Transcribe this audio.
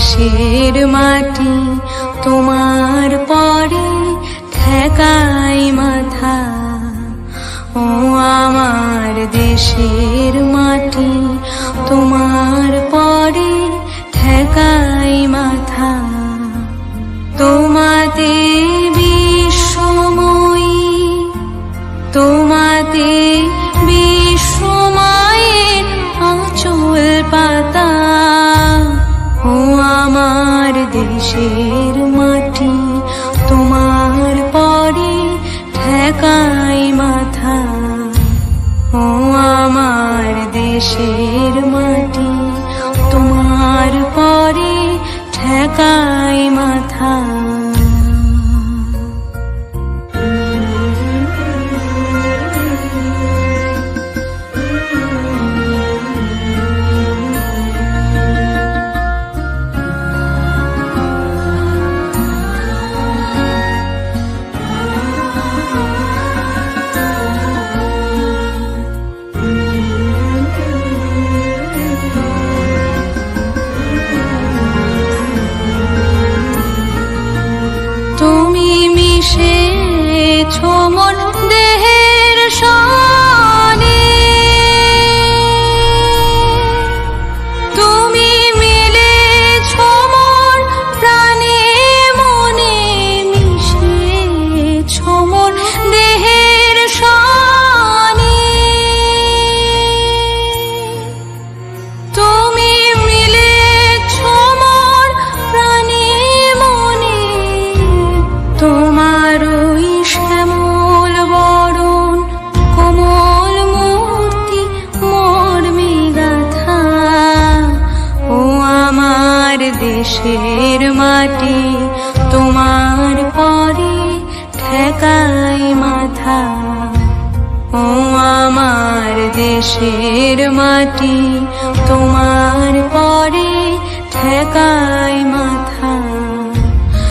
দেশের মাটি তোমার পরে ঠেকাই মাথা। ও আমার দেশের মাটি তোমার পরে ঠেকাই মাথা। তোমাতে বিশ্বময়ী, তোমাতে বিশ্বমায়ের আঁচল পাতা। ও আমার দেশের মাটি তোমার পরে ঠেকাই মাথা। ও আমার দেশের মাটি তোমার পরে ঠেকাই মাথা। মিশেছো মন দেহের সনে, তুমি মিলেছো মন প্রাণে মনে। মিশেছো মন দেহের সনে, তুমি মিলেছো মন প্রাণে মনে। তোমার শ্যামল বরণ কোমল মূর্তি মর্মে গাথা। ও আমার দেশের মাটি তোমার পরে ঠেকাই মাথা। ও আমার দেশের মাটি তোমার পরে ঠেকাই মাথা।